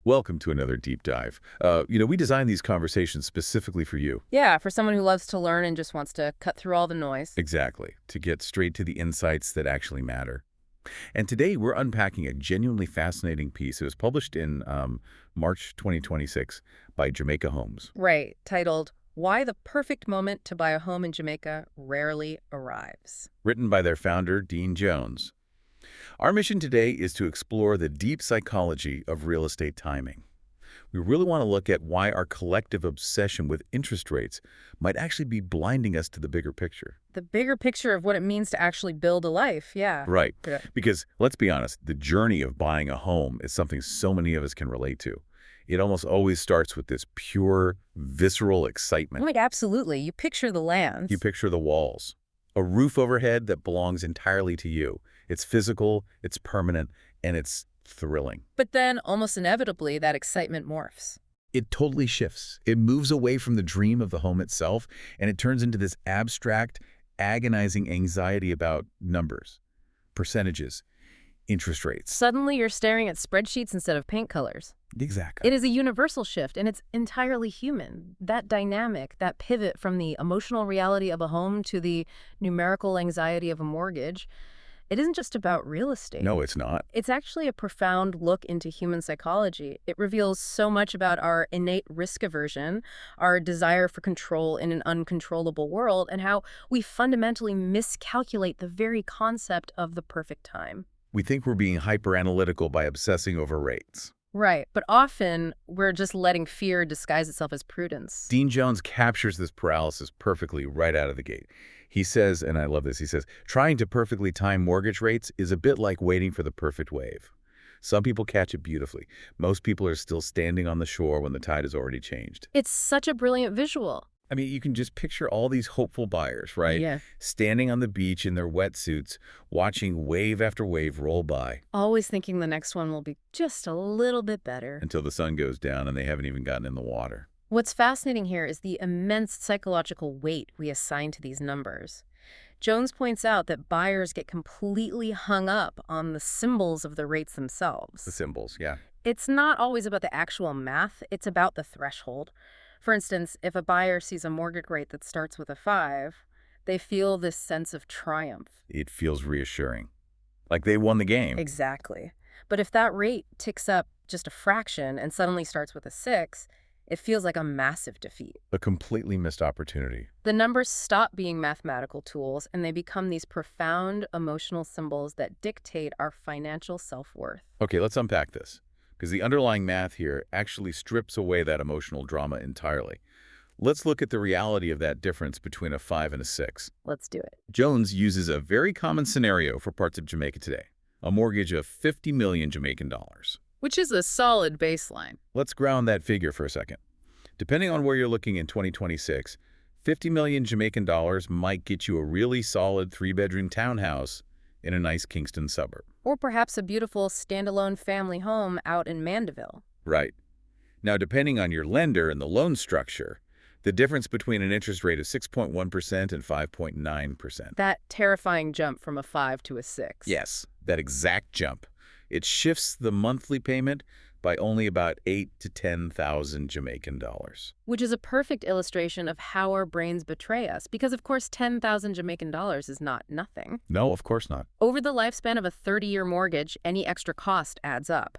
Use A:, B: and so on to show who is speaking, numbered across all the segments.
A: Welcome to another deep dive. We designed these conversations specifically for you.
B: Yeah, for someone who loves to learn and just wants to cut through all the noise.
A: Exactly, to get straight to the insights that actually matter. And today we're unpacking a genuinely fascinating piece. It was published in March 2026 by Jamaica Homes.
B: Right, titled, Why the Perfect Moment to Buy a Home in Jamaica Rarely Arrives.
A: Written by their founder, Dean Jones. Our mission today is to explore the deep psychology of real estate timing. We really want to look at why our collective obsession with interest rates might actually be blinding us to the bigger picture.
B: The bigger picture of what it means to actually build a life, yeah.
A: Right.
B: Yeah.
A: Because let's be honest, the journey of buying a home is something so many of us can relate to. It almost always starts with this pure, visceral excitement.
B: Like, absolutely. You picture the lands.
A: You picture the walls, a roof overhead that belongs entirely to you. It's physical, it's permanent, and it's thrilling.
B: But then, almost inevitably, that excitement morphs.
A: It totally shifts. It moves away from the dream of the home itself, and it turns into this abstract, agonizing anxiety about numbers, percentages, interest rates.
B: Suddenly, you're staring at spreadsheets instead of paint colors.
A: Exactly.
B: It is a universal shift, and it's entirely human. That dynamic, that pivot from the emotional reality of a home to the numerical anxiety of a mortgage, it isn't just about real estate.
A: No, it's not.
B: It's actually a profound look into human psychology. It reveals so much about our innate risk aversion, our desire for control in an uncontrollable world, and how we fundamentally miscalculate the very concept of the perfect time.
A: We think we're being hyper-analytical by obsessing over rates.
B: Right, but often we're just letting fear disguise itself as prudence.
A: Dean Jones captures this paralysis perfectly right out of the gate. He says, and I love this, he says, trying to perfectly time mortgage rates is a bit like waiting for the perfect wave. Some people catch it beautifully. Most people are still standing on the shore when the tide has already changed.
B: It's such a brilliant visual.
A: I mean, you can just picture all these hopeful buyers, right?
B: Yeah.
A: Standing on the beach in their wetsuits, watching wave after wave roll by.
B: Always thinking the next one will be just a little bit better.
A: Until the sun goes down and they haven't even gotten in the water.
B: What's fascinating here is the immense psychological weight we assign to these numbers. Jones points out that buyers get completely hung up on the symbols of the rates themselves.
A: The symbols, yeah.
B: It's not always about the actual math, it's about the threshold. For instance, if a buyer sees a mortgage rate that starts with a 5, they feel this sense of triumph.
A: It feels reassuring. Like they won the game.
B: Exactly. But if that rate ticks up just a fraction and suddenly starts with a 6, it feels like a massive defeat.
A: A completely missed opportunity.
B: The numbers stop being mathematical tools and they become these profound emotional symbols that dictate our financial self-worth.
A: Okay, let's unpack this, because the underlying math here actually strips away that emotional drama entirely. Let's look at the reality of that difference between a 5 and a 6.
B: Let's do it.
A: Jones uses a very common scenario for parts of Jamaica today, a mortgage of 50 million Jamaican dollars.
B: Which is a solid baseline.
A: Let's ground that figure for a second. Depending on where you're looking in 2026, 50 million Jamaican dollars might get you a really solid 3-bedroom townhouse in a nice Kingston suburb.
B: Or perhaps a beautiful standalone family home out in Mandeville.
A: Right. Now, depending on your lender and the loan structure, the difference between an interest rate of 6.1% and 5.9%.
B: That terrifying jump from a 5 to a 6.
A: Yes, that exact jump. It shifts the monthly payment by only about 8 to 10,000 Jamaican dollars.
B: Which is a perfect illustration of how our brains betray us, because of course 10,000 Jamaican dollars is not nothing.
A: No, of course not.
B: Over the lifespan of a 30-year mortgage, any extra cost adds up.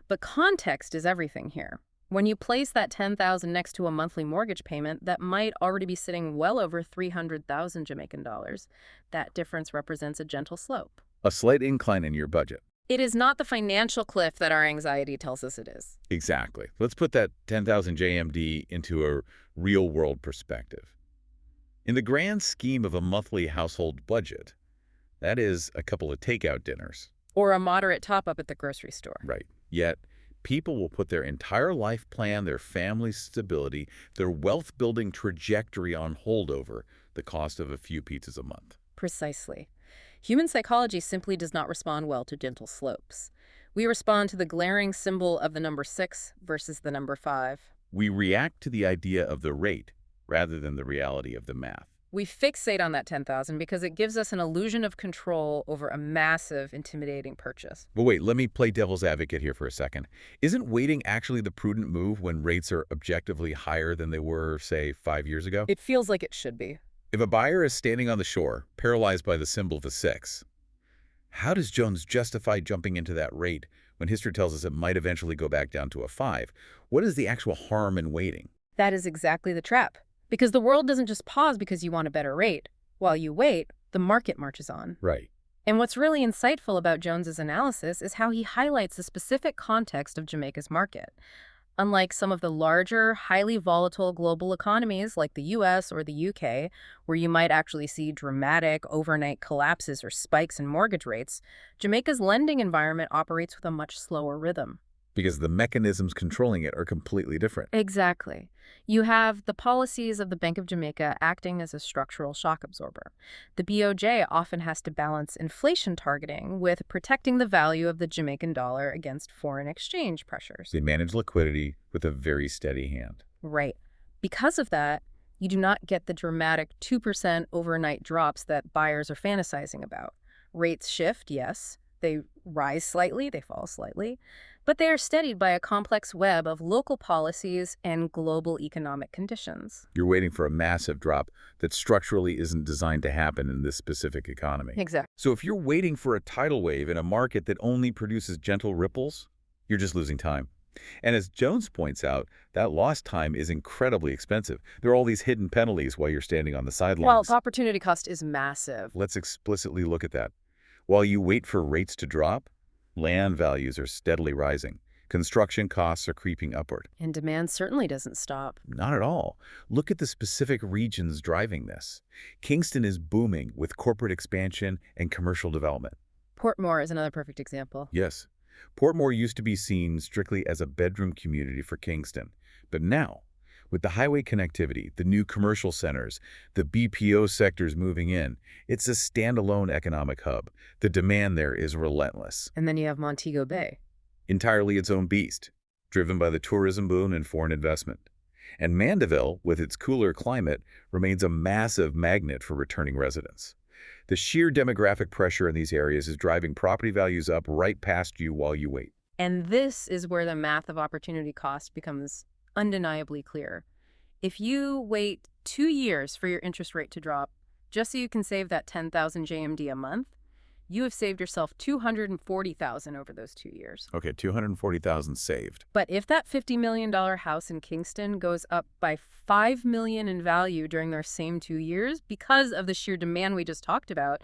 B: But context is everything here. When you place that 10,000 next to a monthly mortgage payment that might already be sitting well over 300,000 Jamaican dollars, that difference represents a gentle slope.
A: A slight incline in your budget.
B: It is not the financial cliff that our anxiety tells us it is.
A: Exactly. Let's put that 10,000 JMD into a real-world perspective. In the grand scheme of a monthly household budget, that is a couple of takeout dinners.
B: Or a moderate top-up at the grocery store.
A: Right. Yet, people will put their entire life plan, their family's stability, their wealth-building trajectory on hold over the cost of a few pizzas a month.
B: Precisely. Human psychology simply does not respond well to gentle slopes. We respond to the glaring symbol of the number 6 versus the number 5.
A: We react to the idea of the rate rather than the reality of the math.
B: We fixate on that 10,000 because it gives us an illusion of control over a massive, intimidating purchase.
A: But wait, let me play devil's advocate here for a second. Isn't waiting actually the prudent move when rates are objectively higher than they were, say, 5 years ago?
B: It feels like it should be.
A: If a buyer is standing on the shore, paralyzed by the symbol of a 6, how does Jones justify jumping into that rate when history tells us it might eventually go back down to a 5? What is the actual harm in waiting?
B: That is exactly the trap. Because the world doesn't just pause because you want a better rate. While you wait, the market marches on.
A: Right.
B: And what's really insightful about Jones's analysis is how he highlights the specific context of Jamaica's market. Unlike some of the larger, highly volatile global economies like the US or the UK, where you might actually see dramatic overnight collapses or spikes in mortgage rates, Jamaica's lending environment operates with a much slower rhythm.
A: Because the mechanisms controlling it are completely different.
B: Exactly. You have the policies of the Bank of Jamaica acting as a structural shock absorber. The BOJ often has to balance inflation targeting with protecting the value of the Jamaican dollar against foreign exchange pressures.
A: They manage liquidity with a very steady hand.
B: Right. Because of that, you do not get the dramatic 2% overnight drops that buyers are fantasizing about. Rates shift, yes. They rise slightly, they fall slightly, but they are steadied by a complex web of local policies and global economic conditions.
A: You're waiting for a massive drop that structurally isn't designed to happen in this specific economy.
B: Exactly.
A: So if you're waiting for a tidal wave in a market that only produces gentle ripples, you're just losing time. And as Jones points out, that lost time is incredibly expensive. There are all these hidden penalties while you're standing on the
B: Well,
A: sidelines.
B: the opportunity cost is massive.
A: Let's explicitly look at that. While you wait for rates to drop, land values are steadily rising. Construction costs are creeping upward.
B: And demand certainly doesn't stop.
A: Not at all. Look at the specific regions driving this. Kingston is booming with corporate expansion and commercial development.
B: Portmore is another perfect example.
A: Yes, Portmore used to be seen strictly as a bedroom community for Kingston. But now, with the highway connectivity, the new commercial centers, the BPO sectors moving in, it's a standalone economic hub. The demand there is relentless.
B: And then you have Montego Bay.
A: Entirely its own beast, driven by the tourism boom and foreign investment. And Mandeville, with its cooler climate, remains a massive magnet for returning residents. The sheer demographic pressure in these areas is driving property values up right past you while you wait.
B: And this is where the math of opportunity cost becomes undeniably clear. If you wait 2 years for your interest rate to drop, just so you can save that 10,000 JMD a month, you have saved yourself 240,000 over those 2 years.
A: Okay, 240,000 saved.
B: But if that $50 million house in Kingston goes up by $5 million in value during their same 2 years because of the sheer demand we just talked about,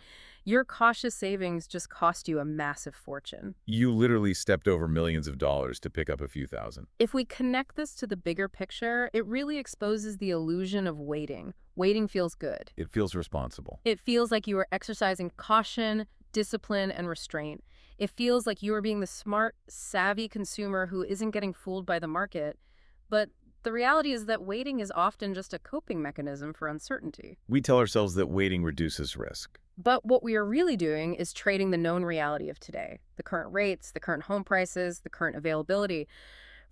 B: your cautious savings just cost you a massive fortune.
A: You literally stepped over millions of dollars to pick up a few thousand.
B: If we connect this to the bigger picture, it really exposes the illusion of waiting. Waiting feels good.
A: It feels responsible.
B: It feels like you are exercising caution, discipline, and restraint. It feels like you are being the smart, savvy consumer who isn't getting fooled by the market. But the reality is that waiting is often just a coping mechanism for uncertainty.
A: We tell ourselves that waiting reduces risk.
B: But what we are really doing is trading the known reality of today, the current rates, the current home prices, the current availability,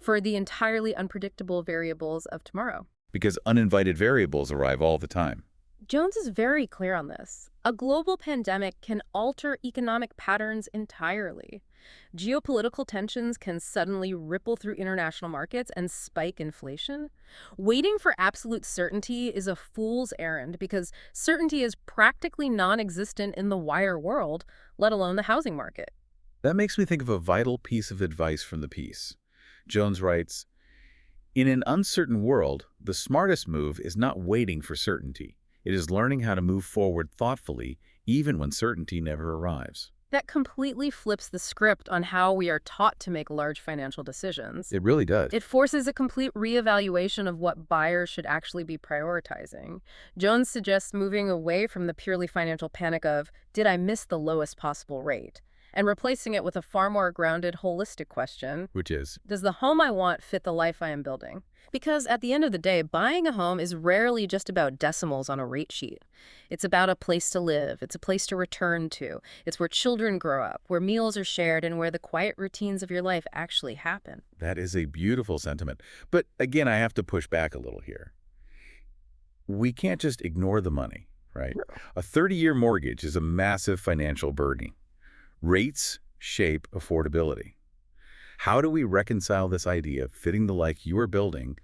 B: for the entirely unpredictable variables of tomorrow.
A: Because uninvited variables arrive all the time.
B: Jones is very clear on this. A global pandemic can alter economic patterns entirely. Geopolitical tensions can suddenly ripple through international markets and spike inflation. Waiting for absolute certainty is a fool's errand because certainty is practically non-existent in the wider world, let alone the housing market.
A: That makes me think of a vital piece of advice from the piece. Jones writes, "In an uncertain world, the smartest move is not waiting for certainty. It is learning how to move forward thoughtfully, even when certainty never arrives."
B: That completely flips the script on how we are taught to make large financial decisions.
A: It really does.
B: It forces a complete reevaluation of what buyers should actually be prioritizing. Jones suggests moving away from the purely financial panic of, did I miss the lowest possible rate? And replacing it with a far more grounded, holistic question.
A: Which is,
B: Does the home I want fit the life I am building? Because at the end of the day, buying a home is rarely just about decimals on a rate sheet. It's about a place to live. It's a place to return to. It's where children grow up, where meals are shared, and where the quiet routines of your life actually happen.
A: that is a beautiful sentiment. But again, I have to push back a little here. we can't just ignore the money, right? A 30-year mortgage is a massive financial burden. Rates shape affordability. How do we reconcile this idea of fitting the life you are building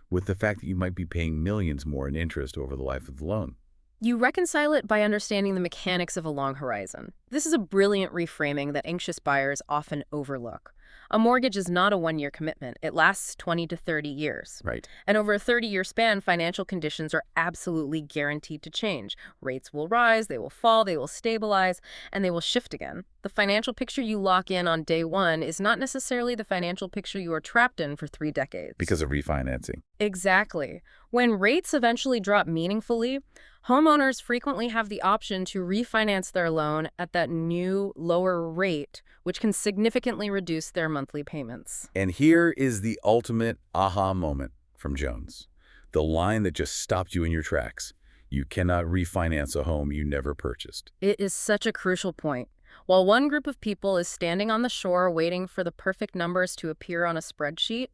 A: with the fact that you might be paying millions more in interest over the life of the loan?
B: You reconcile it by understanding the mechanics of a long horizon. This is a brilliant reframing that anxious buyers often overlook. A mortgage is not a one-year commitment. It lasts 20 to 30 years.
A: Right.
B: And over a 30-year span, financial conditions are absolutely guaranteed to change. Rates will rise, they will fall, they will stabilize, and they will shift again. The financial picture you lock in on day one is not necessarily the financial picture you are trapped in for 3 decades.
A: Because of refinancing.
B: Exactly. When rates eventually drop meaningfully, homeowners frequently have the option to refinance their loan at that new, lower rate, which can significantly reduce their monthly payments.
A: And here is the ultimate aha moment from Jones. The line that just stopped you in your tracks. You cannot refinance a home you never purchased.
B: It is such a crucial point. While one group of people is standing on the shore waiting for the perfect numbers to appear on a spreadsheet,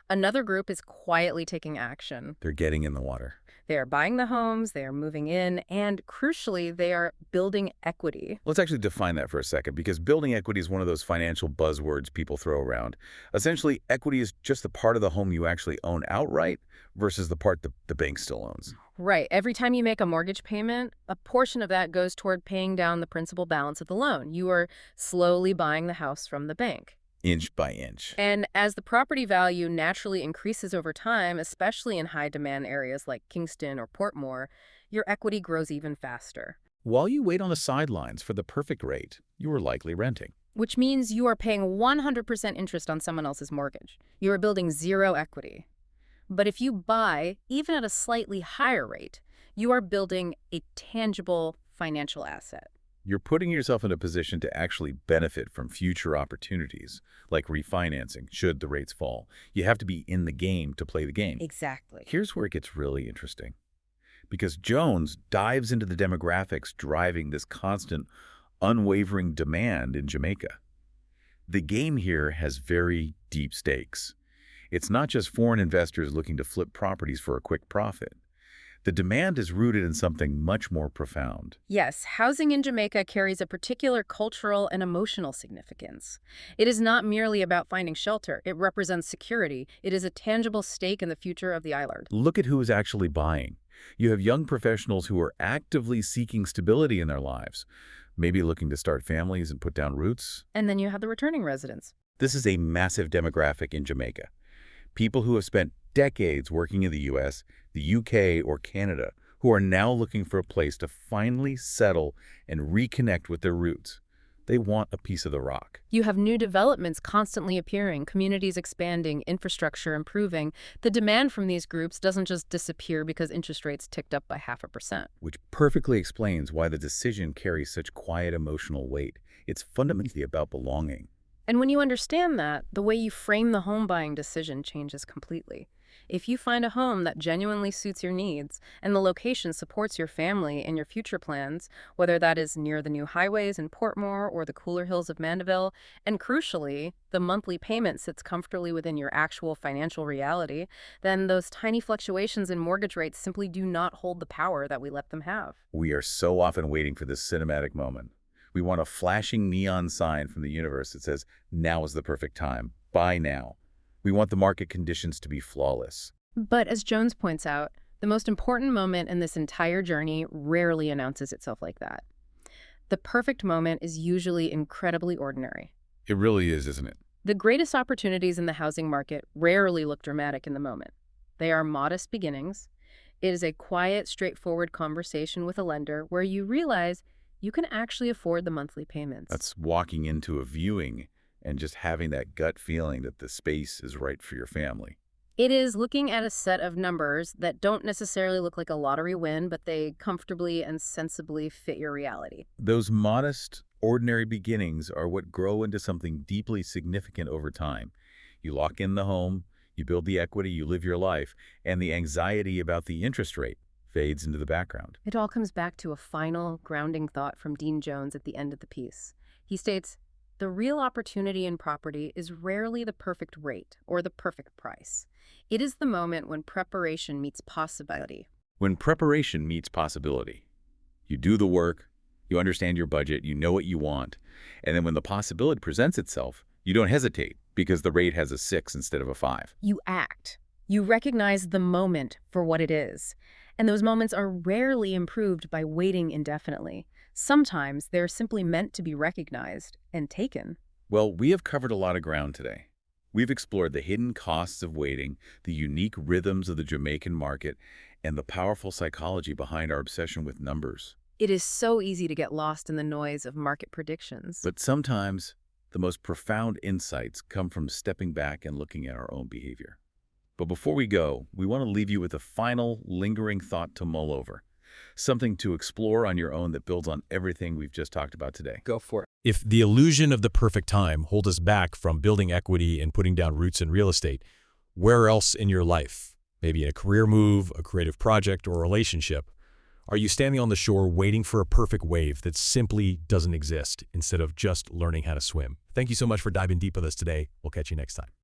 B: another group is quietly taking action.
A: They're getting in the water.
B: They are buying the homes, they are moving in, and crucially, they are building equity.
A: Let's actually define that for a second, because building equity is one of those financial buzzwords people throw around. Essentially, equity is just the part of the home you actually own outright versus the part the bank still owns.
B: Right. Every time you make a mortgage payment, a portion of that goes toward paying down the principal balance of the loan. You are slowly buying the house from the bank.
A: Inch by inch.
B: And as the property value naturally increases over time, especially in high-demand areas like Kingston or Portmore, your equity grows even faster.
A: While you wait on the sidelines for the perfect rate, you are likely renting.
B: Which means you are paying 100% interest on someone else's mortgage. You are building zero equity. But if you buy, even at a slightly higher rate, you are building a tangible financial asset.
A: You're putting yourself in a position to actually benefit from future opportunities, like refinancing, should the rates fall. You have to be in the game to play the game.
B: Exactly.
A: Here's where it gets really interesting. Because Jones dives into the demographics driving this constant, unwavering demand in Jamaica. The game here has very deep stakes. It's not just foreign investors looking to flip properties for a quick profit. The demand is rooted in something much more profound.
B: Yes, housing in Jamaica carries a particular cultural and emotional significance. It is not merely about finding shelter. It represents security. It is a tangible stake in the future of the island.
A: Look at who is actually buying. You have young professionals who are actively seeking stability in their lives, maybe looking to start families and put down roots.
B: And then you have the returning residents.
A: This is a massive demographic in Jamaica. People who have spent decades working in the U.S., the U.K., or Canada, who are now looking for a place to finally settle and reconnect with their roots. They want a piece of the rock.
B: You have new developments constantly appearing, communities expanding, infrastructure improving. The demand from these groups doesn't just disappear because interest rates ticked up by 0.5%.
A: Which perfectly explains why the decision carries such quiet emotional weight. It's fundamentally about belonging.
B: And when you understand that, the way you frame the home buying decision changes completely. If you find a home that genuinely suits your needs and the location supports your family and your future plans, whether that is near the new highways in Portmore or the cooler hills of Mandeville, and crucially, the monthly payment sits comfortably within your actual financial reality, then those tiny fluctuations in mortgage rates simply do not hold the power that we let them have.
A: We are so often waiting for this cinematic moment. We want a flashing neon sign from the universe that says, now is the perfect time. Buy now. We want the market conditions to be flawless.
B: But as Jones points out, the most important moment in this entire journey rarely announces itself like that. The perfect moment is usually incredibly ordinary.
A: It really is, isn't it?
B: The greatest opportunities in the housing market rarely look dramatic in the moment. They are modest beginnings. It is a quiet, straightforward conversation with a lender where you realize you can actually afford the monthly payments.
A: That's walking into a viewing and just having that gut feeling that the space is right for your family.
B: It is looking at a set of numbers that don't necessarily look like a lottery win, but they comfortably and sensibly fit your reality.
A: Those modest, ordinary beginnings are what grow into something deeply significant over time. You lock in the home, you build the equity, you live your life, and the anxiety about the interest rate fades into the background.
B: It all comes back to a final, grounding thought from Dean Jones at the end of the piece. He states, "The real opportunity in property is rarely the perfect rate or the perfect price. It is the moment when preparation meets possibility,
A: When preparation meets possibility. You do the work, you understand your budget, you know what you want, and then when the possibility presents itself, you don't hesitate because the rate has a 6 instead of a 5.
B: You act. You recognize the moment for what it is. And those moments are rarely improved by waiting indefinitely. Sometimes they're simply meant to be recognized and taken.
A: Well, we have covered a lot of ground today. We've explored the hidden costs of waiting, the unique rhythms of the Jamaican market, and the powerful psychology behind our obsession with numbers.
B: It is so easy to get lost in the noise of market predictions.
A: But sometimes, the most profound insights come from stepping back and looking at our own behavior. But before we go, we want to leave you with a final, lingering thought to mull over. Something to explore on your own that builds on everything we've just talked about today.
C: Go for it.
D: If the illusion of the perfect time holds us back from building equity and putting down roots in real estate, where else in your life, maybe in a career move, a creative project, or a relationship, are you standing on the shore waiting for a perfect wave that simply doesn't exist instead of just learning how to swim? Thank you so much for diving deep with us today. We'll catch you next time.